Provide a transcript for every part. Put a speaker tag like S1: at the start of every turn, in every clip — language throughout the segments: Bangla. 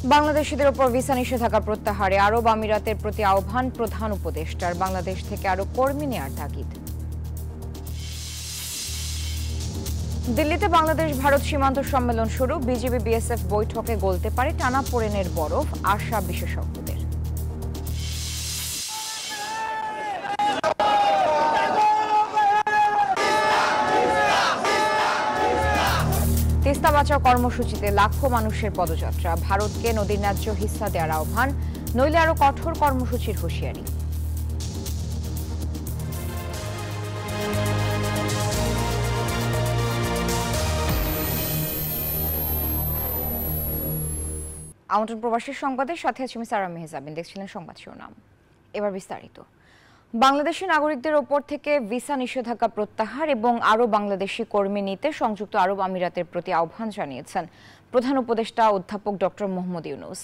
S1: বাংলাদেশিদের উপর ভিসা নিষেধাজ্ঞা প্রত্যাহারে আরব আমিরাতের প্রতি আহ্বান প্রধান উপদেষ্টার। বাংলাদেশ থেকে আরো কর্মী নেয়ার তাগিদ। দিল্লিতে বাংলাদেশ ভারত সীমান্ত সম্মেলন শুরু। বিজিবি বিএসএফ বৈঠকে গলতে পারে টানাপোড়েনের বরফ, আশা বিশেষজ্ঞদের। তিস্তা বাঁচাও কর্মসূচিতে লাখো মানুষের পদযাত্রা। ভারতকে নদীর ন্যায্য হিস্সা দেওয়ার আহ্বান, নইলে আরো কঠোর কর্মসূচির হুঁশিয়ারি। আমন্ত্রণ প্রবাসী সংবাদের সাথে আছি আমি সারা মেহজাবিন। দেখছিলেন সংবাদ শিরোনাম, এবার বিস্তারিত। বাংলাদেশি নাগরিকদের ওপর থেকে ভিসা নিষেধাজ্ঞা প্রত্যাহার এবং আরও বাংলাদেশি কর্মী নিতে সংযুক্ত আরব আমিরাতের প্রতি আহ্বান জানিয়েছেন প্রধান উপদেষ্টা অধ্যাপক ডক্টর মোহাম্মদ ইউনূস।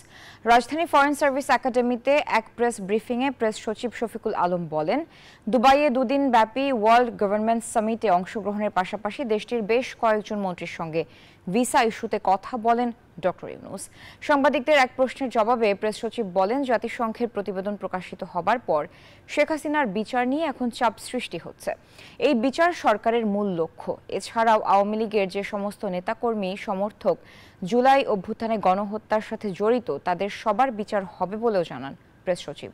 S1: রাজধানী ফরেন সার্ভিস একাডেমিতে এক প্রেস ব্রিফিংয়ে প্রেস সচিব শফিকুল আলম বলেন, দুবাইয়ে দুদিন ব্যাপী ওয়ার্ল্ড গভর্নমেন্ট সামিটে অংশগ্রহণের পাশাপাশি দেশটির বেশ কয়েকজন মন্ত্রীর সঙ্গে ভিসা ইস্যুতে কথা বলেন ডক্টর ইউনূস। সাংবাদিকদের এক প্রশ্নের জবাবে প্রেস সচিব বলেন, জাতিসংঘের প্রতিবেদন প্রকাশিত হবার পর শেখ হাসিনার বিচার নিয়ে এখন চাপ সৃষ্টি হচ্ছে। এই বিচার সরকারের মূল লক্ষ্য। এছাড়াও আওয়ামী লীগের যে সমস্ত নেতাকর্মী সমর্থক জুলাই অভ্যুত্থানে গণহত্যার সাথে জড়িত তাদের সবার বিচার হবে বলেও জানান প্রেস সচিব।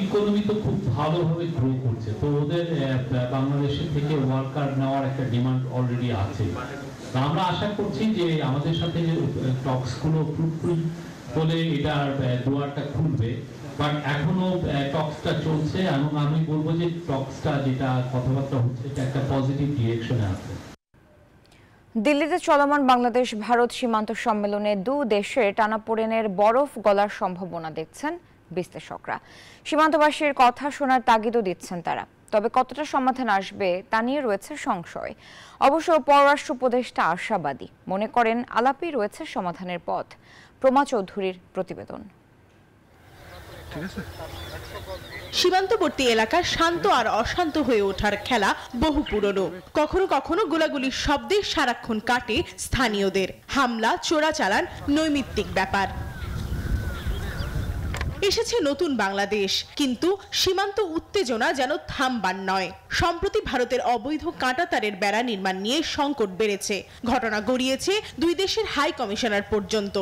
S2: ইকোনমি তো খুব ভালোভাবে গ্রো করছে, তো ওদের বাংলাদেশের থেকে ওয়ার্কার নেওয়ার একটা ডিমান্ড অলরেডি আছে। আমরা আশা করছি যে আমাদের সাথে যে টক্স গুলো ফ্রুটফুল বলে এটার দুয়ারটা খুলবে, বাট এখনো টক্সটা চলছে এবং আমি বলবো যে টক্সটা যেটা কথাবার্তা হচ্ছে এটা একটা পজিটিভ ডিরেকশনে আছে।
S1: দিল্লিতে চলমান বাংলাদেশ ভারত সীমান্ত সম্মেলনে দু দেশের টানাপোড়েনের বরফ গলার সম্ভাবনা দেখছেন বিশ্লেষকরা। সীমান্তবাসীর কথা শোনার তাগিদও দিচ্ছেন তারা। তবে কতটা সমাধান আসবে তা নিয়ে রয়েছে সংশয়। অবশ্য পররাষ্ট্র উপদেষ্টা আশাবাদী, মনে করেন আলাপেই রয়েছে সমাধানের পথ। প্রমা চৌধুরীর প্রতিবেদন।
S3: সীমান্তবর্তী এলাকা শান্ত আর অশান্ত হয়ে ওঠার খেলা বহু পুরনো। কখনো কখনো গোলাগুলির শব্দে সারাক্ষণ কাটে স্থানীয়দের। হামলা, চোরাচালান নৈমিত্তিক ব্যাপার। এসেছে নতুন বাংলাদেশ, কিন্তু সীমান্ত উত্তেজনা যেন থামবার নয়। সম্প্রতি ভারতের অবৈধ কাঁটাতারের বেড়া নির্মাণ নিয়ে সংকট বেড়েছে। ঘটনা গড়িয়েছে দুই দেশের হাই কমিশনার পর্যন্ত।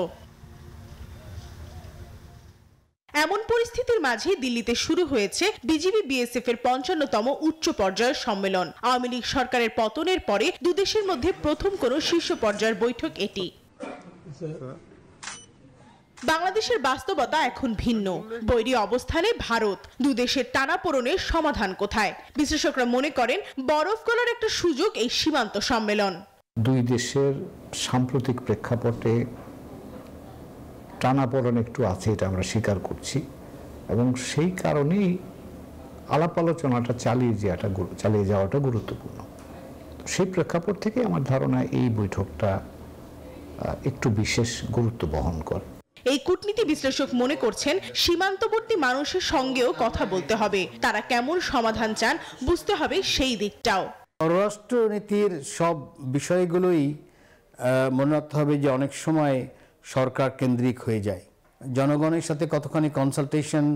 S3: এমন পরিস্থিতির মাঝে দিল্লিতে শুরু হয়েছে বিজিবি বিএসএফ এর ৫৫তম উচ্চ পর্যায়ের সম্মেলন। আওয়ামী লীগ সরকারের পতনের পরে দুদেশের মধ্যে প্রথম কোনো শীর্ষ পর্যায়ের বৈঠক এটি। বাংলাদেশের বাস্তবতা এখন ভিন্ন। বৈরী অবস্থানে ভারত। দুদেশের টানাপোড়েনের সমাধান কোথায়? বিশ্লেষকরা মনে করেন বরফ গলার একটা সুযোগ এই সীমান্ত সম্মেলন।
S4: দুই দেশের সাম্প্রতিক প্রেক্ষাপটে টানাপোড়েন একটু আছে, এটা আমরা স্বীকার করছি, এবং সেই কারণেই আলাপ আলোচনাটা চালিয়ে যাওয়াটা গুরুত্বপূর্ণ। সেই প্রেক্ষাপট থেকে আমার ধারণা এই বৈঠকটা একটু বিশেষ গুরুত্ব বহন করে।
S3: এই কূটনীতি বিশ্লেষক মনে করছেন সীমান্তবর্তী মানুষের সঙ্গেও কথা বলতে হবে। তারা কেমন সমাধান চান বুঝতে হবে সেই দিকটাও।
S5: পররাষ্ট্রনীতির সব বিষয়গুলোই মনে রাখতে হবে যে অনেক সময় সরকার কেন্দ্রিক হয়ে যায়। জনগণের সাথে কতখানি কনসালটেশন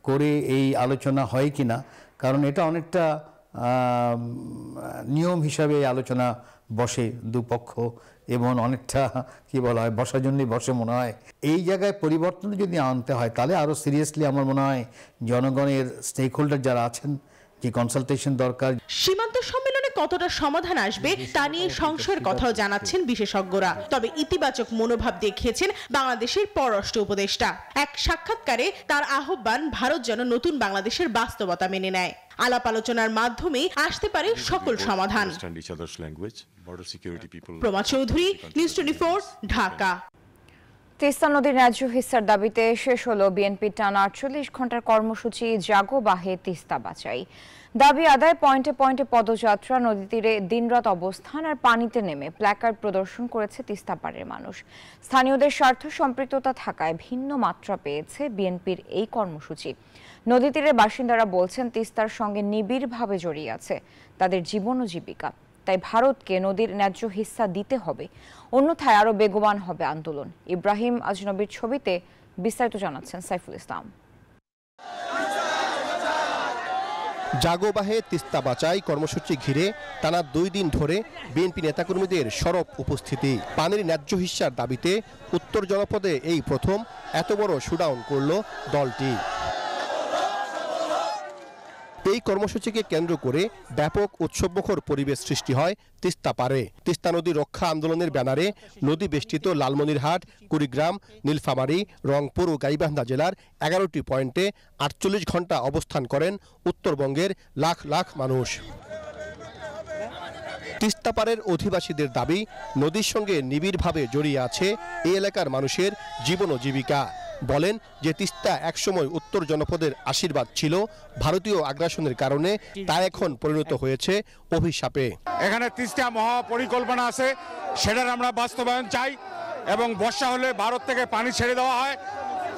S5: করে এই আলোচনা হয় কিনা, কারণ এটা অনেকটা নিয়ম হিসাবে এই আলোচনা বসে দুপক্ষ, এবং অনেকটা কি বলা হয় বসার জন্যই বসে মনে হয়। এই জায়গায় পরিবর্তন যদি আনতে হয় তাহলে আরও সিরিয়াসলি আমার মনে হয় জনগণের স্টেক হোল্ডার যারা আছেন যে কনসালটেশন দরকার।
S3: সীমান্ত সম্মেলনে কতটা সমাধান আসবে তা নিয়ে সংশয়ের কথাও জানাচ্ছেন বিশেষজ্ঞরা। তবে ইতিবাচক মনোভাব দেখিয়েছেন বাংলাদেশের পররাষ্ট্র উপদেষ্টা। এক সাক্ষাৎকারে তার আহ্বান ভারত যেন নতুন বাংলাদেশের বাস্তবতা মেনে নেয়। আলাপ আলোচনার মাধ্যমেই আসতে পারে সকল সমাধান। প্রমা চৌধুরী, নিউজ 24, ঢাকা।
S1: তিস্তা নদীর ন্যায্য হিস্সার দাবিতে শেষ হলো বিএনপির টানা 48 ঘন্টার কর্মসূচি জাগো বাহে তিস্তা বাঁচাই। দাবি আদায় পয়েন্টে পয়েন্টে পদযাত্রা, নদী তীরে দিনরাত অবস্থান আর পানিতে নেমে প্ল্যাকার্ড প্রদর্শন করেছে তিস্তা পাড়ের মানুষ। স্থানীয়দের স্বার্থ সম্পৃক্ততা থাকায় ভিন্ন মাত্রা পেয়েছে বিএনপির এই কর্মসূচি। নদী তীরের বাসিন্দারা বলছেন তিস্তার সঙ্গে নিবিড়ভাবে জড়িয়ে আছে তাদের জীবন ও জীবিকা। তাই ভারতকে নদীর ন্যায্য হিস্সা দিতে হবে, অন্যথায় আরো বেগবান হবে আন্দোলন। ইব্রাহিম আজনবীর ছবিতে বিস্তারিত জানাচ্ছেন সাইফুল ইসলাম।
S6: জাগো বাহে তিস্তা বাঁচাই কর্মসূচি ঘিরে টানা 2 দিন ধরে বিএনপি নেতাকর্মীদের সরব উপস্থিতি। পানির ন্যায্য হিস্সার দাবিতে উত্তর জনপদে এই প্রথম এত বড় শোডাউন করল দলটি। এই কর্মসূচিকে কেন্দ্র করে ব্যাপক উৎসবমুখর পরিবেশ সৃষ্টি হয় তিস্তা পারে। তিস্তা নদী রক্ষা আন্দোলনের ব্যানারে নদী বেষ্টিত লালমনিরহাট, কুড়িগ্রাম, নীলফামারী, রংপুর ও গাইবান্ধা জেলার 11টি পয়েন্টে 48 ঘন্টা অবস্থান করেন উত্তরবঙ্গের লাখ লাখ মানুষ। তিস্তা পারের অধিবাসীদের দাবি, নদীর সঙ্গে নিবিড়ভাবে জড়িয়ে আছে এই এলাকার মানুষের জীবন ও জীবিকা। বলেন যে তিস্তা একসময় উত্তর জনপদের আশীর্বাদ ছিল, ভারতীয় আগ্রাসনের কারণে তা এখন পরিণত হয়েছে অভিশাপে।
S7: এখানে তিস্তা মহাপরিকল্পনা আছে, সেটার আমরা বাস্তবায়ন চাই এবং বর্ষা হলে ভারত থেকে পানি ছেড়ে দেওয়া হয়,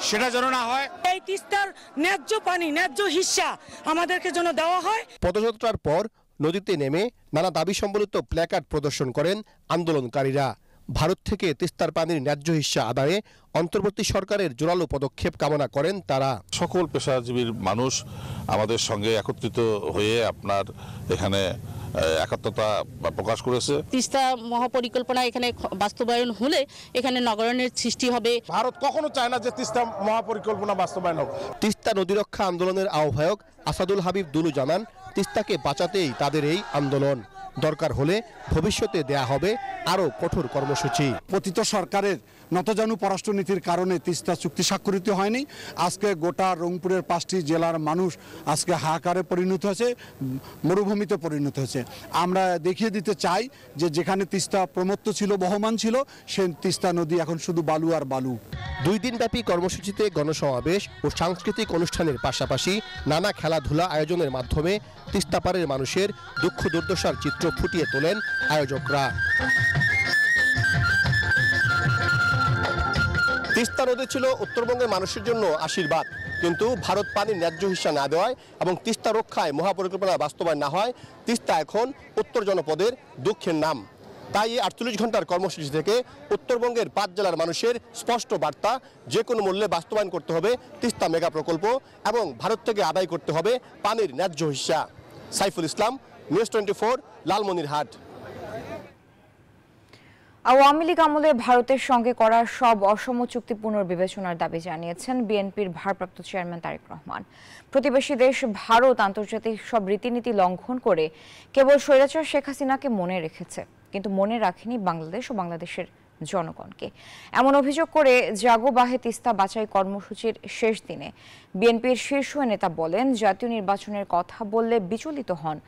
S7: সেটা যেন না হয়।
S8: এই তিস্তার ন্যায্য পানি, ন্যায্য হিস্সা আমাদেরকে যেন দেওয়া হয়।
S6: পদযাত্রার পর নদীতে নেমে নানা দাবি সম্বলিত প্ল্যাকার্ড প্রদর্শন করেন আন্দোলনকারীরা। ভারত থেকে তিস্তার পানির ন্যায্য হিস্সা আদায়ে অন্তর্বর্তী সরকারের জোরালো পদক্ষেপ কামনা করেন তারা।
S9: সকল পেশাজীবীর মানুষ আমাদের সঙ্গে একত্রিত হয়ে আপনার এখানে একাত্মতা প্রকাশ করেছে।
S10: তিস্তা মহাপরিকল্পনা এখানে বাস্তবায়ন হলে এখানে নগরায়নের সৃষ্টি হবে।
S7: ভারত কখনো চায় না যে তিস্তা মহাপরিকল্পনা বাস্তবায়ন হোক।
S6: তিস্তা নদী রক্ষা আন্দোলনের আহ্বায়ক আসাদুল হাবিব দুলু জানান, তিস্তাকে বাঁচাতেই তাদের এই আন্দোলন। দরকার হলে ভবিষ্যতে দেয়া হবে আরো কঠোর কর্মসূচি।
S11: পতিত সরকারের নতজানু পররাষ্ট্রনীতির কারণে তিস্তা চুক্তি স্বাক্ষরিত হয়নি। আজকে গোটা রংপুরের 5টি জেলার মানুষ আজকে হাহাকারে পরিণত হয়েছে, মরুভূমিতে পরিণত হয়েছে। আমরা দেখিয়ে দিতে চাই যে যেখানে তিস্তা প্রমত্ত ছিল, বহমান ছিল, সে তিস্তা নদী এখন শুধু বালু আর বালু।
S6: 2 দিনব্যাপী কর্মসূচিতে গণসমাবেশ ও সাংস্কৃতিক অনুষ্ঠানের পাশাপাশি নানা খেলাধুলা আয়োজনের মাধ্যমে তিস্তা পাড়ের মানুষের দুঃখ দুর্দশার চিত্র ফুটিয়ে তোলেন আয়োজকরা। তিস্তা নদী ছিল উত্তরবঙ্গের মানুষের জন্য আশীর্বাদ, কিন্তু ভারত পানির ন্যায্য হিস্সা না দেওয়ায় এবং তিস্তা রক্ষায় মহাপরিকল্পনা বাস্তবায়ন না হয় তিস্তা এখন উত্তর জনপদের দুঃখের নাম। তাই এই 48 ঘন্টার কর্মসূচি থেকে উত্তরবঙ্গের 5 জেলার মানুষের স্পষ্ট বার্তা, যে কোনো মূল্যে বাস্তবায়ন করতে হবে তিস্তা মেগা প্রকল্প এবং ভারত থেকে আদায় করতে হবে পানির ন্যায্য হিস্সা। সাইফুল ইসলাম, নিউজ 24, লালমনিরহাট।
S1: আওয়ামী লীগ আমলে ভারতের সঙ্গে করা সব অসম চুক্তি পুনর্বিবেচনার দাবি জানিয়েছেন বিএনপির ভারপ্রাপ্ত চেয়ারম্যান তারেক রহমান। প্রতিবেশী দেশ ভারত আন্তর্জাতিক সব রীতিনীতি লঙ্ঘন করে কেবল স্বৈরাচার শেখ হাসিনাকে মনে রেখেছে, কিন্তু মনে রাখেনি বাংলাদেশ ও বাংলাদেশের জনগণকে। এমন অভিযোগ করে জাগো বাহে তিস্তা বাঁচাই কর্মসূচির শেষ দিনে বিএনপির শীর্ষ নেতা বলেন, জাতীয় নির্বাচনের কথা বললে বিচলিত হন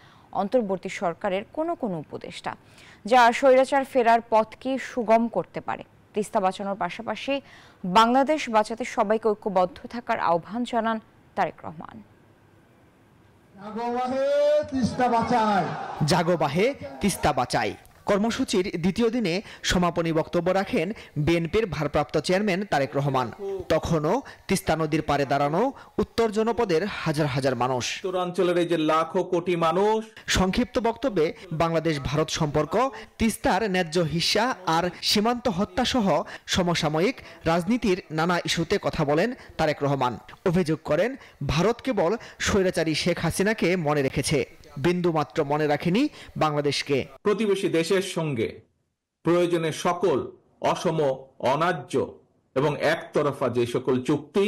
S1: অন্তর্বর্তী সরকারের কোনো উপদেষ্টা, যা স্বৈরাচার ফেরার পথকে সুগম করতে পারে। তিস্তা বাঁচানোর পাশাপাশি বাংলাদেশ বাঁচাতে সবাইকে ঐক্যবদ্ধ থাকার আহ্বান জানান তারেক রহমান।
S12: জাগো বাহে তিস্তা বাঁচাই কর্মসূচির দ্বিতীয় দিনে সমাপনী বক্তব্য রাখেন বিএনপির ভারপ্রাপ্ত চেয়ারম্যান তারেক রহমান। তখনও তিস্তা নদীর পাড়ে দাঁড়ানো উত্তর জনপদের হাজার হাজার মানুষ,
S13: উত্তরাঞ্চলের এই যে লাখো কোটি মানুষ।
S12: সংক্ষিপ্ত বক্তব্যে বাংলাদেশ ভারত সম্পর্ক, তিস্তার ন্যায্য হিস্সা আর সীমান্ত হত্যা সহ সমসাময়িক রাজনীতির নানা ইস্যুতে কথা বলেন তারেক রহমান। অভিযোগ করেন, ভারত কেবল স্বৈরাচারী শেখ হাসিনাকে মনে রেখেছে, বিন্দুমাত্র মনে রাখেনি বাংলাদেশকে।
S13: প্রতিবেশী দেশের সঙ্গে প্রয়োজনে সকল অসম, অন্যায্য এবং একতরফা যে সকল চুক্তি,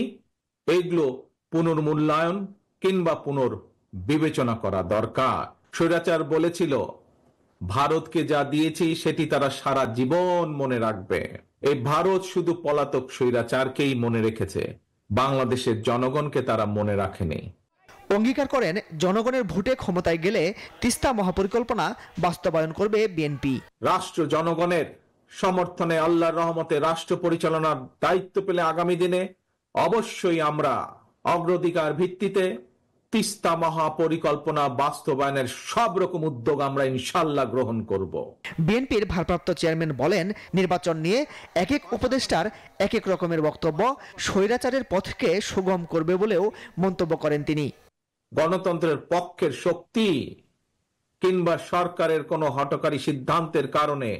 S13: এইগুলো পুনর্মূল্যায়ন কিংবা পুনর্বিবেচনা করা দরকার। স্বৈরাচার বলেছিল, ভারতকে যা দিয়েছি সেটি তারা সারা জীবন মনে রাখবে। এই ভারত শুধু পলাতক স্বৈরাচারকেই মনে রেখেছে, বাংলাদেশের জনগণকে তারা মনে রাখেনি।
S12: অঙ্গীকার করেন, জনগণের ভোটে ক্ষমতায় গেলে তিস্তা মহাপরিকল্পনা বাস্তবায়ন করবে বিএনপি।
S13: রাষ্ট্র জনগণের সমর্থনে আল্লাহর রহমতে রাষ্ট্র পরিচালনার দায়িত্ব পেলে আগামী দিনে অবশ্যই আমরা অগ্রাধিকার ভিত্তিতে তিস্তা মহাপরিকল্পনা বাস্তবায়নের সব রকম উদ্যোগ আমরা ইনশাআল্লাহ গ্রহণ করব।
S12: বিএনপির ভারপ্রাপ্ত চেয়ারম্যান বলেন, নির্বাচন নিয়ে এক এক উপদেষ্টার এক এক রকমের বক্তব্য স্বৈরাচারের পথকে সুগম করবে বলেও মন্তব্য করেন তিনি।
S13: গণতন্ত্রের পক্ষের শক্তি কিংবা সরকারের কোনো হঠকারী সিদ্ধান্তের কারণে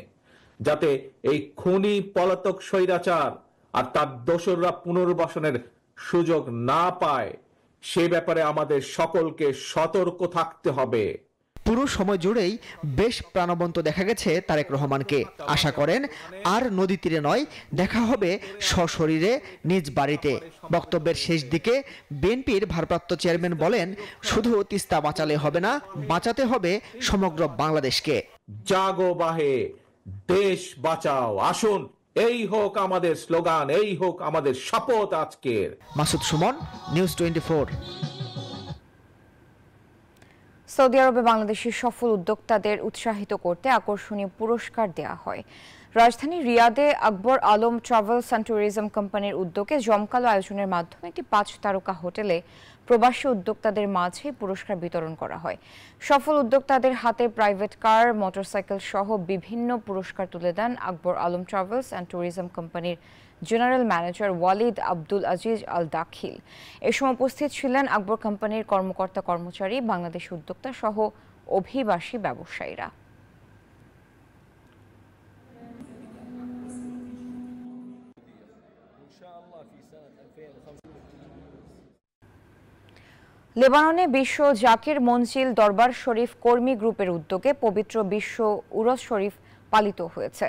S13: যাতে এই খুনি পলাতক স্বৈরাচার আর তার দোসররা পুনর্বাসনের সুযোগ না পায়, সে ব্যাপারে আমাদের সকলকে সতর্ক থাকতে হবে।
S12: পুরো সময় জুড়েই বেশ প্রাণবন্ত দেখা গেছে তারেক রহমানকে। আশা করেন আর নদী তীরে নয়, দেখা হবে সশরীরে নিজ বাড়িতে। বক্তব্যের শেষ দিকে বিএনপির ভারপ্রাপ্ত চেয়ারম্যান বলেন, শুধু তিস্তা বাঁচালে হবে না, বাঁচাতে হবে সমগ্র বাংলাদেশকে।
S13: জাগো বাহে, দেশ বাঁচাও। আসুন, এই হোক আমাদের স্লোগান, এই হোক আমাদের শপথ আজকের।
S12: মাসুদ সুমন, নিউজ 24।
S1: সৌদি আরবে বাংলাদেশি সফল উদ্যোক্তাদের উৎসাহিত করতে আকর্ষণীয় পুরস্কার দেওয়া হয়। রাজধানী রিয়াদে আকবর আলম ট্রাভেলস অ্যান্ড ট্যুরিজম কোম্পানির উদ্যোগে জমকালো আয়োজনের মাধ্যমে একটি 5 তারকা হোটেলে প্রবাসী উদ্যোক্তাদের মাঝে পুরস্কার বিতরণ করা হয়। সফল উদ্যোক্তাদের হাতে প্রাইভেট কার, মোটরসাইকেল সহ বিভিন্ন পুরস্কার তুলে দেন আকবর আলম ট্রাভেলস অ্যান্ড ট্যুরিজম কোম্পানির জেনারেল ম্যানেজার ওয়ালিদ আব্দুল আজিজ আল দাখিল। এ সময় উপস্থিত ছিলেন আকবর কোম্পানির কর্মকর্তা কর্মচারী, বাংলাদেশি উদ্যোক্তা সহ অভিবাসী ব্যবসায়ীরা। লেবাননে বিশ্ব জাকির মঞ্জিল দরবার শরীফ কর্মী গ্রুপের উদ্যোগে পবিত্র বিশ্ব উরস শরীফ পালিত হয়েছে।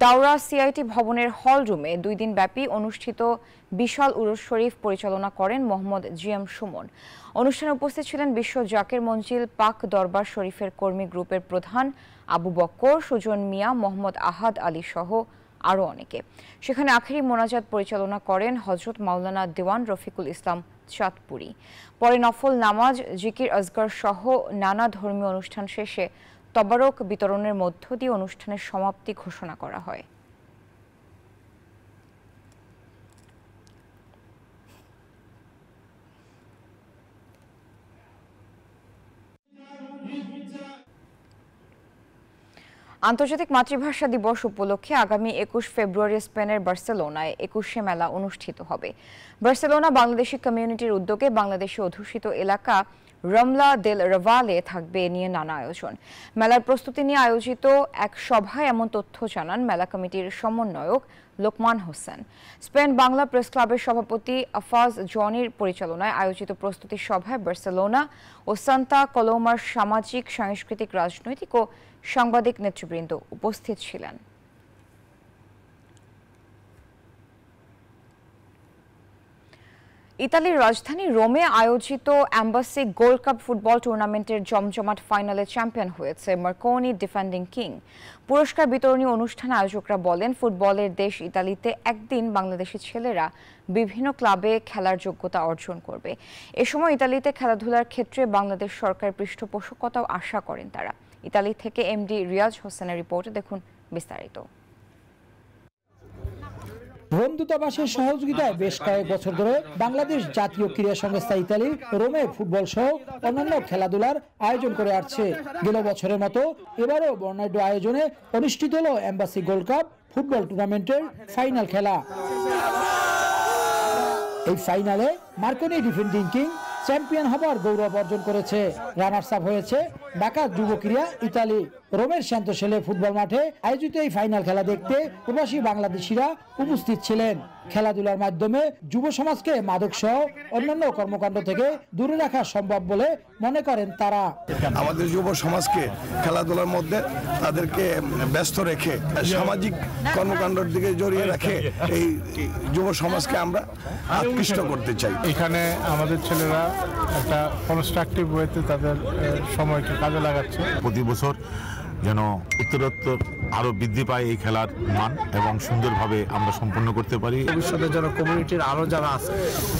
S1: দাওরা সিআইটি ভবনের হল রুমে 2 দিন ব্যাপী অনুষ্ঠিত বিশাল উরস শরীফ পরিচালনা করেন মোহাম্মদ জিএম সুমন। অনুষ্ঠানে উপস্থিত ছিলেন বিশ্ব জাকির মঞ্জিল পাক দরবার শরীফের কর্মী গ্রুপের প্রধান আবু বক্কর, সুজন মিয়া, মোহাম্মদ আহাদ আলী সহ আরও অনেকে। সেখানে আখেরি মোনাজাত পরিচালনা করেন হযরত মাওলানা দেওয়ান রফিকুল ইসলাম চাঁদপুরি। পরে নফল নামাজ, জিকির আজগার সহ নানা ধর্মীয় অনুষ্ঠান শেষে তবারক বিতরণের মধ্য দিয়ে অনুষ্ঠানের সমাপ্তি ঘোষণা করা হয়। আন্তর্জাতিক মাতৃভাষা দিবস উপলক্ষে আগামী 21 ফেব্রুয়ারি স্পেনের বার্সেলোনায় 21শে মেলা অনুষ্ঠিত হবে। বার্সেলোনা বাংলাদেশি কমিউনিটির উদ্যোগে বাংলাদেশে অধ্যুষিত এলাকা রমলা দেল রাভালে থাকবে এ নিয়ে নানা আয়োজন। মেলার প্রস্তুতি নিয়ে আয়োজিত এক সভায় এমন তথ্য জানান মেলা কমিটির সমন্বয়ক লোকমান হোসেন। স্পেন বাংলা প্রেস ক্লাবের সভাপতি আফাজ জনির পরিচালনায় আয়োজিত প্রস্তুতি সভায় বার্সেলোনা ও সান্তা কলোমার সামাজিক, সাংস্কৃতিক, রাজনৈতিক ও সাংবাদিক নেতৃবৃন্দ উপস্থিত ছিলেন। ইতালির রাজধানী রোমে আয়োজিত এম্বাসি গোল্ড কাপ ফুটবল টুর্নামেন্টের জমজমাট ফাইনালে চ্যাম্পিয়ন হয়েছে মার্কোনি ডিফেন্ডিং কিং। পুরস্কার বিতরণী অনুষ্ঠানে আয়োজকরা বলেন, ফুটবলের দেশ ইতালিতে একদিন বাংলাদেশি ছেলেরা বিভিন্ন ক্লাবে খেলার যোগ্যতা অর্জন করবে। এ সময় ইতালিতে খেলাধুলার ক্ষেত্রে বাংলাদেশ সরকারের পৃষ্ঠপোষকতাও আশা করেন তারা। ইতালি থেকে এমডি রিয়াজ হোসেনের রিপোর্টে দেখুন বিস্তারিত।
S14: রোম দূতাবাসের সহযোগিতায় বেশ কয়েক বছর ধরে বাংলাদেশ জাতীয় ক্রীড়া সংস্থা ইতালি রোমে ফুটবল সহ অন্যান্য খেলাধুলার আয়োজন করে আসছে। গেল বছরের মতো এবারও বর্ণাঢ্য আয়োজনে অনুষ্ঠিত হলো এম্বাসি গোল্ড কাপ ফুটবল টুর্নামেন্টের ফাইনাল খেলা। এই ফাইনালে মার্কোনি ডিফেন্ডিং কিং চ্যাম্পিয়ন হবার গৌরব অর্জন করেছে। রানার্স আপ হয়েছে ঢাকা যুব ক্রীড়া ইতালি। রোমের শান্তশেলে ফুটবল মাঠে আয়োজিত এই ফাইনাল খেলা দেখতে প্রবাসী বাংলাদেশিরা উপস্থিত ছিলেন। খেলাধুলার মাধ্যমে যুব সমাজকে মাদক সহ অন্যান্য কর্মকাণ্ড থেকে দূরে রাখা সম্ভব বলে মনে করেন তারা।
S15: আমাদের যুব সমাজকে খেলাধুলার মধ্যে তাদেরকে ব্যস্ত রেখে সামাজিক কর্মকাণ্ডের দিকে জড়িয়ে রাখে এই যুব সমাজকে আমরা আকৃষ্ট করতে চাই।
S16: এখানে আমাদের ছেলেরা একটা কনস্ট্রাকটিভ ওয়েতে তাদের সময়কে কাজে লাগাচ্ছে।
S9: প্রতি বছর যেন উত্তরোত্তর
S17: আরো বৃদ্ধি পায় এই খেলার মান এবং সুন্দরভাবে আমরা সম্পন্ন করতে পারি।
S18: ভবিষ্যতে যারা কমিউনিটির আরো যারা আছে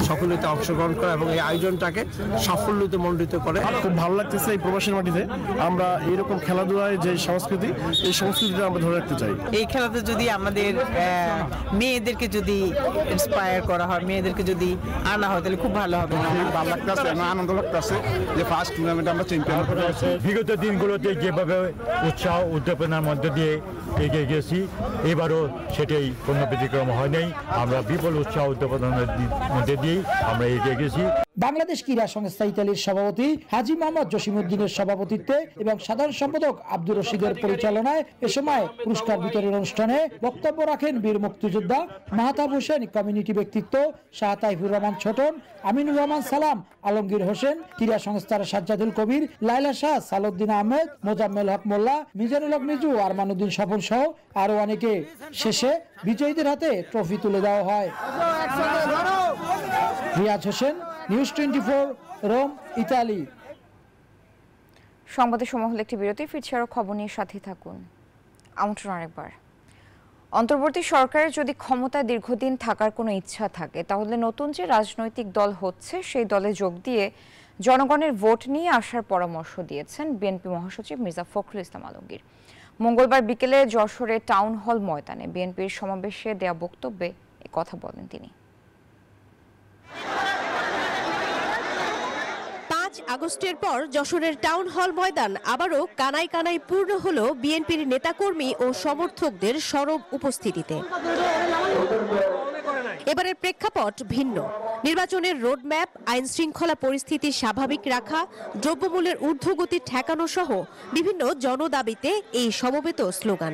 S18: সকলেতে অংশগ্রহণ করে এবং এই আয়োজনটাকে সাফল্যতে মণ্ডিত করে।
S19: খুব ভালো লাগতেছে এই প্রবাসীর মাটিতে আমরা এইরকম খেলাধুলায় যে সংস্কৃতি, এই সংস্কৃতিটা আমরা ধরে রাখতে চাই।
S20: এই খেলাতে যদি আমাদের মেয়েদেরকে যদি ইন্সপায়ার করা হয়, মেয়েদেরকে যদি আনা হয় তাহলে খুব ভালো হবে।
S19: ভালো লাগতেছে, আনন্দ লাগতেছে যে ফার্স্ট টুর্নামেন্ট আমরা চ্যাম্পিয়ন হতে পেরেছি।
S21: বিগত দিনগুলোতে যেভাবে উৎসাহ উদ্দীপনার মধ্যে দিয়ে এগিয়ে গেছি, এবারও সেটাই কোনো ব্যতিক্রম হয় নাই। আমরা বিপুল উৎসাহ উদ্দীপনার মধ্যে দিয়েই আমরা এগিয়ে গেছি।
S14: বাংলাদেশ ক্রীড়া সংস্থা ইতালির সভাপতি হাজী মোহাম্মদ জসিমউদ্দিনের সভাপতিত্বে এবং সাধারণ সম্পাদক আব্দুর রশিদের পরিচালনায় এ সময় পুরস্কার বিতরণ অনুষ্ঠানে বক্তব্য রাখেন বীর মুক্তিযোদ্ধা মাহতাব হোসেন, কমিউনিটি ব্যক্তিত্ব শাহ তাইফুর রহমান ছোটন, আমিনুর রহমান সালাম, আলমগীর হোসেন, ক্রীড়া সংস্থার সাজ্জাদুল কবির, লাইলা শাহ, সালউদ্দিন আহমেদ, মোজাম্মেল হক মোল্লা, মিজানুল হক মিজু, আরমানুদ্দিন স্বপন সহ আরো অনেকে। শেষে বিজয়ীদের হাতে ট্রফি তুলে দেওয়া হয়। Riaz Hossain, news 24, Rome, Italy.
S1: সংবাদের সময় হলো একটি বিরতি, ফিরছি আরো খবর নিয়ে সাথে থাকুন। আমন্ত্রণ আরেকবার। অন্তর্বর্তী সরকারের যদি ক্ষমতায় দীর্ঘদিন থাকার কোনো ইচ্ছা থাকে তাহলে নতুন যে রাজনৈতিক দল হচ্ছে সেই দলে যোগ দিয়ে জনগণের ভোট নিয়ে আসার পরামর্শ দিয়েছেন বিএনপি মহাসচিব মির্জা ফখরুল ইসলাম আলমগীর। মঙ্গলবার বিকেলে যশোরে টাউন হল ময়দানে বিএনপির সমাবেশে দেয়া বক্তব্যে এ কথা বলেন তিনি।
S22: 5 আগস্টের পর যশোরের টাউন হল ময়দান আবারও কানায় কানায় পূর্ণ হলো বিএনপির নেতাকর্মী ও সমর্থকদের সরব উপস্থিতিতে। এবারের প্রেক্ষাপট ভিন্ন। নির্বাচনের রোডম্যাপ, আইন শৃঙ্খলা পরিস্থিতি স্বাভাবিক রাখা, দ্রব্যমূল্যের ঊর্ধ্বগতি ঠেকানো সহ বিভিন্ন জনদাবিতে এই সমবেত স্লোগান।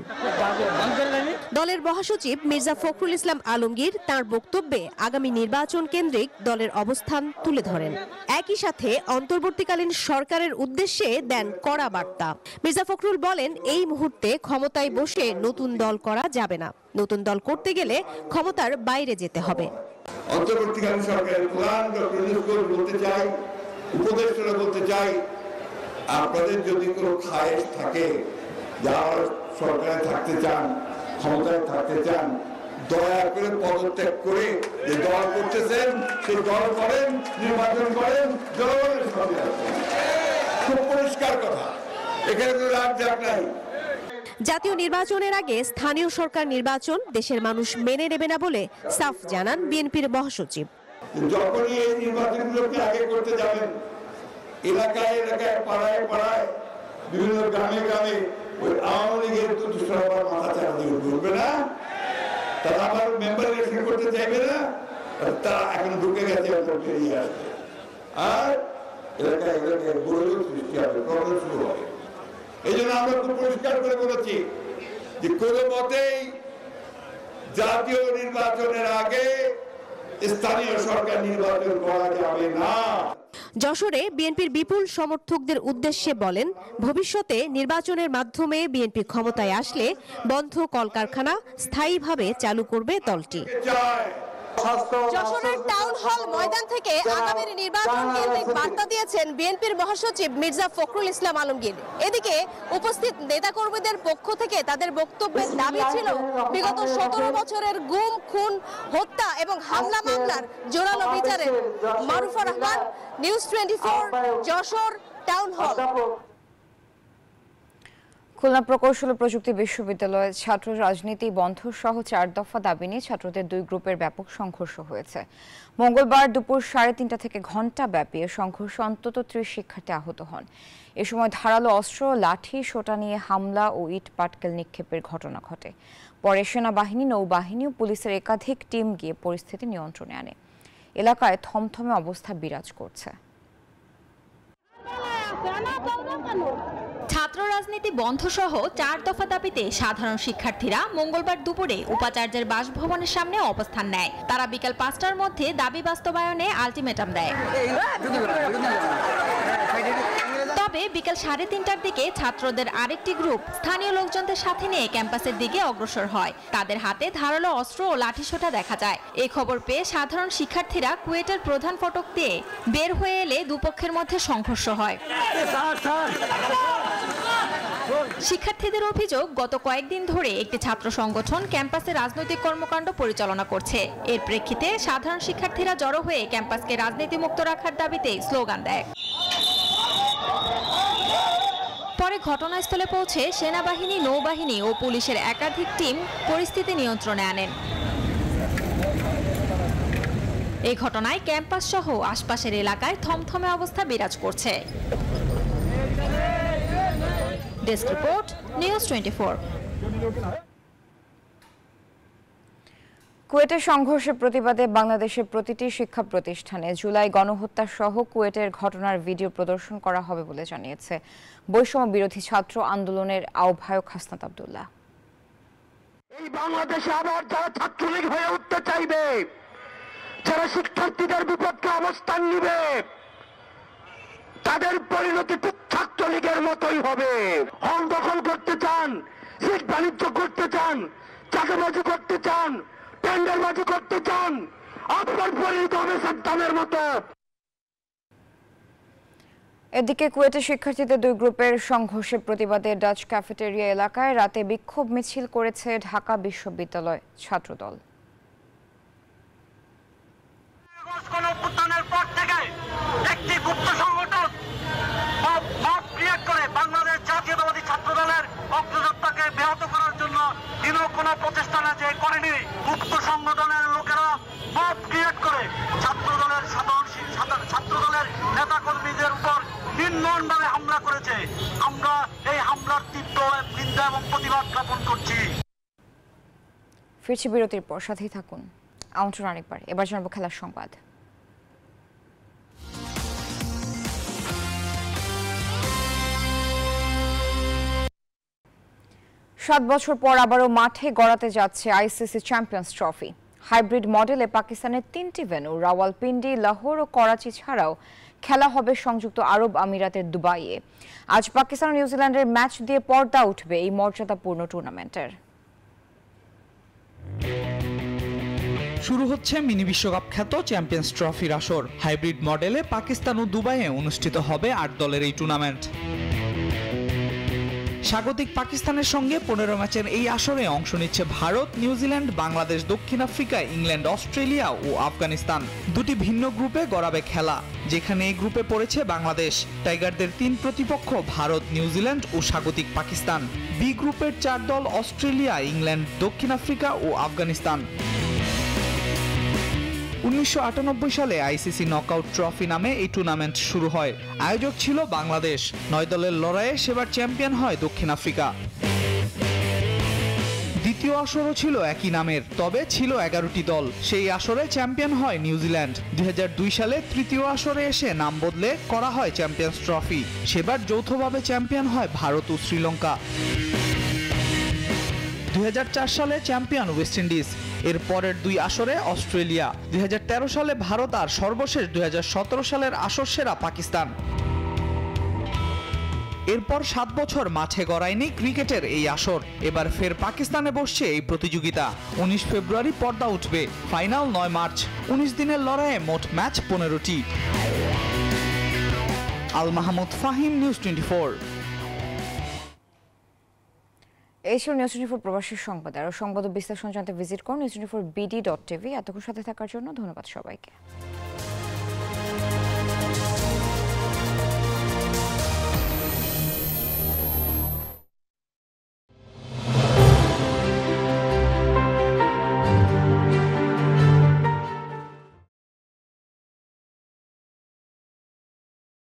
S22: দলের মহাসচিব মির্জা ফখরুল ইসলাম আলমগীর তার বক্তব্যে আগামী নির্বাচন কেন্দ্রিক দলের অবস্থান তুলে ধরেন। একই সাথে অন্তর্বর্তীকালীন সরকারের উদ্দেশ্যে দেন কড়া বার্তা। মির্জা ফখরুল বলেন, এই মুহূর্তে ক্ষমতায় বসে নতুন দল করা যাবে না। নতুন দল করতে গেলে ক্ষমতার বাইরে যেতে হবে।
S23: অন্তর্বর্তীকালীন সরকারের প্রধান ডক্টর ইউনূস বলতে চাই, উপদেষ্টারা বলতে চাই, আপনাদের যদি কোনো খায়েশ থাকে, যারা সরকারে থাকতে চান, ক্ষমতায় থাকতে চান, দয়া করে পদত্যাগ করে যে দল করতেছেন সেই দল করেন, নির্বাচন করেন, জনগণের সঙ্গে আছেন। খুব পরিষ্কার কথা, এখানে কোনো রাগ জাগ নাই।
S22: জাতীয় নির্বাচনের আগে স্থানীয় সরকার নির্বাচন দেশের মানুষ মেনে নেবে না বলে সাফ জানান বিএনপির মহাসচিব।
S23: যখনই এই নির্বাচনগুলোকে আগে করতে যাবেন, এলাকায় এলাকায়, পাড়ায় পাড়ায়, বিভিন্ন গ্রামে গ্রামে ওই আওয়ামী লীগের দুষ্টরা মাথা চারা দিয়ে ঘুরবে না, তারা আবার মেম্বার ইলেকশন করতে চাইবে না, তারা এখন ঢুকে গেছে, বেরিয়ে আসবে, আর এলাকায় এলাকায় গোলযোগ সৃষ্টি হবে, প্রবলেম শুরু হবে। এই জন্য আমরা খুব পরিষ্কার করে বলেছি যে কোনো মতেই জাতীয় নির্বাচনের আগে স্থানীয় সরকার নির্বাচন করা যাবে না।
S22: যশোরে বিএনপির বিপুল সমর্থকদের উদ্দেশ্যে বলেন, ভবিষ্যতে নির্বাচনের মাধ্যমে বিএনপি ক্ষমতায় আসলে বন্ধ কলকারখানা স্থায়ীভাবে চালু করবে দলটি। যশোরের টাউন হল ময়দান থেকে আগামীর নির্বাচন কেন্দ্রিক বার্তা দিয়েছেন বিএনপির মহাসচিব মির্জা ফখরুল ইসলাম আলমগীর। এদিকে উপস্থিত নেতাকর্মীদের পক্ষ থেকে তাদের বক্তব্যের দাবি ছিল বিগত 17 বছরের গুম, খুন, হত্যা এবং হামলা মামলার জোরালো বিচারের। Marufa Rahman, news 24, Jessore town hall.
S1: Khulna প্রকৌশল ও প্রযুক্তি বিশ্ববিদ্যালয়ে ছাত্র রাজনীতি বন্ধ সহ 4 দফা দাবি নিয়ে ছাত্রদের 2 গ্রুপের ব্যাপক সংঘর্ষ হয়েছে। মঙ্গলবার দুপুর 3:30 থেকে ঘণ্টাব্যাপী সংঘর্ষে অন্তত 30 শিক্ষার্থী আহত হন। এ সময় ধারালো অস্ত্র, লাঠি, সোটা নিয়ে হামলা ও ইট পাটকেল নিক্ষেপের ঘটনা ঘটে। পরে সেনাবাহিনী, নৌবাহিনী ও পুলিশের একাধিক টিম গিয়ে পরিস্থিতি নিয়ন্ত্রণে আনে। এলাকায় থমথমে অবস্থা বিরাজ করছে।
S24: ছাত্র রাজনীতি বন্ধ সহ 4 দফা দাবিতে সাধারণ শিক্ষার্থীরা মঙ্গলবার দুপুরে উপাচার্যের বাসভবনের সামনে অবস্থান নেয়। তারা বিকাল 5টার মধ্যে দাবি বাস্তবায়নে আলটিমেটাম দেয়। তবে বিকাল 3:30টার দিকে ছাত্রদের আরেকটি গ্রুপ স্থানীয় লোকজনদের সাথে নিয়ে ক্যাম্পাসের দিকে অগ্রসর হয়। তাদের হাতে ধারালো অস্ত্র ও লাঠিসোঁটা দেখা যায়। এই খবর পেয়ে সাধারণ শিক্ষার্থীরা কুয়েটের প্রধান ফটক দিয়ে বের হয়ে এলে দুপক্ষের মধ্যে সংঘর্ষ হয়। শিক্ষার্থীদের অভিযোগ, গত কয়েকদিন ধরে একটি ছাত্র সংগঠন ক্যাম্পাসে রাজনৈতিক কর্মকাণ্ড পরিচালনা করছে। এর প্রেক্ষিতে সাধারণ শিক্ষার্থীরা জড়ো হয়ে ক্যাম্পাসকে রাজনীতিমুক্ত রাখার দাবিতে স্লোগান দেয়। পরে ঘটনাস্থলে পৌঁছে সেনাবাহিনী, নৌবাহিনী ও পুলিশের একাধিক টিম পরিস্থিতি নিয়ন্ত্রণে আনেন। এই ঘটনায় ক্যাম্পাস সহ আশপাশের এলাকায় থমথমে অবস্থা বিরাজ করছে। Desk report, news 24।
S1: কুয়েটের সংঘর্ষের প্রতিবাদে বাংলাদেশের প্রতিটি শিক্ষা প্রতিষ্ঠানে জুলাই গণহত্যা সহ কুয়েটের ঘটনার ভিডিও প্রদর্শন করা হবে বলে জানিয়েছে বৈষম্য বিরোধী ছাত্র আন্দোলনের আহ্বায়ক হাসনাত আব্দুল্লাহ।
S2: এই বাংলাদেশে আবার যারা ছাত্রলীগ হয়ে উঠতে চাইবে, যারা শিক্ষার্থীদের বিপক্ষে অবস্থান নিবে, তাদের পরিণতি ঠিক ছাত্রলীগের মতোই হবে। হল দখল করতে চান, সিট বাণিজ্য করতে চান, চাঁদাবাজি করতে চান, টেন্ডারবাজি করতে চান, আপনার পরিণত হবে সাদ্দামের মতো।
S1: এদিকে কুয়েটের শিক্ষার্থীদের দুই গ্রুপের সংঘর্ষের প্রতিবাদে ডাচ ক্যাফেটেরিয়া এলাকায় রাতে বিক্ষোভ মিছিল করেছে ঢাকা বিশ্ববিদ্যালয় ছাত্রদল।
S2: গণঅভ্যুত্থানের পর থেকে একটি গুপ্ত সংগঠন ক্রিয়েট করে বাংলাদেশ জাতীয়তাবাদী ছাত্রদলের অগ্রযাত্রাকে ব্যাহত করার জন্য দিনও কোনো প্রচেষ্টা না যে করেনি। গুপ্ত সংগঠনের লোকেরা মত ক্রিয়েট করে ছাত্রদলের নেতাকর্মীদের উপর নির্মমভাবে হামলা করেছে। আমরা এই হামলার তীব্র নিন্দা এবং প্রতিবাদ জ্ঞাপন করছি।
S1: ফিরছি বিরতির পর, সাথেই থাকুন। আমন্ত্রণ আরেকবার, এবার জানাবো খেলার সংবাদ। 7 বছর পর আবারও মাঠে গড়াতে যাচ্ছে আইসিসি চ্যাম্পিয়ন্স ট্রফি। হাইব্রিড মডেলে পাকিস্তানের 3টি ভেন্যু রাওয়ালপিন্ডি, লাহোর ও করাচি ছাড়াও খেলা হবে সংযুক্ত আরব আমিরাতের দুবাইয়ে। আজ পাকিস্তান ও নিউজিল্যান্ডের ম্যাচ দিয়ে পর্দা উঠবে এই মর্যাদাপূর্ণ টুর্নামেন্টের।
S3: শুরু হচ্ছে মিনি বিশ্বকাপ খ্যাত চ্যাম্পিয়ন্স ট্রফির আসর। হাইব্রিড মডেলে পাকিস্তান ও দুবাইয়ে অনুষ্ঠিত হবে 8 দলের এই টুর্নামেন্ট। স্বাগতিক পাকিস্তানের সঙ্গে 15 ম্যাচের এই আসরে অংশ নিচ্ছে ভারত, নিউজিল্যান্ড, বাংলাদেশ, দক্ষিণ আফ্রিকা, ইংল্যান্ড, অস্ট্রেলিয়া ও আফগানিস্তান। দুটি ভিন্ন গ্রুপে গড়াবে খেলা, যেখানে এই গ্রুপে পড়েছে বাংলাদেশ। টাইগারদের 3 প্রতিপক্ষ ভারত, নিউজিল্যান্ড ও স্বাগতিক পাকিস্তান। বি গ্রুপের 4 দল অস্ট্রেলিয়া, ইংল্যান্ড, দক্ষিণ আফ্রিকা ও আফগানিস্তান। 1998 সালে আইসিসি নকআউট ট্রফি নামে এই টুর্নামেন্ট শুরু হয়। আয়োজক ছিল বাংলাদেশ। 9 দলের লড়াইয়ে সেবার চ্যাম্পিয়ন হয় দক্ষিণ আফ্রিকা। দ্বিতীয় আসরও ছিল একই নামের, তবে ছিল 11টি দল। সেই আসরে চ্যাম্পিয়ন হয় নিউজিল্যান্ড। 2002 সালে তৃতীয় আসরে এসে নাম বদলে করা হয় চ্যাম্পিয়ন্স ট্রফি। সেবার যৌথভাবে চ্যাম্পিয়ন হয় ভারত ও শ্রীলঙ্কা। 2004 সালে চ্যাম্পিয়ন ওয়েস্ট ইন্ডিজ। এর পরের 2 আসরে অস্ট্রেলিয়া। 2013 সালে ভারত আর সর্বশেষ 2017 সালের আসর সেরা পাকিস্তান। এরপর 7 বছর মাঠে গড়ায়নি ক্রিকেটের এই আসর। এবার ফের পাকিস্তানে বসছে এই প্রতিযোগিতা। 19 ফেব্রুয়ারি পর্দা উঠবে, ফাইনাল 9 মার্চ। 19 দিনের লড়াইয়ে মোট ম্যাচ 15টি। আল মাহমুদ ফাহিম, নিউজ 24।
S1: এই ছিল নিউজ 24 প্রবাসীর সংবাদ। আর সংবাদ বিশ্লেষণ জানতে ভিজিট করুন news24bd.tv। এতক্ষণ সাথে থাকার জন্য ধন্যবাদ সবাইকে।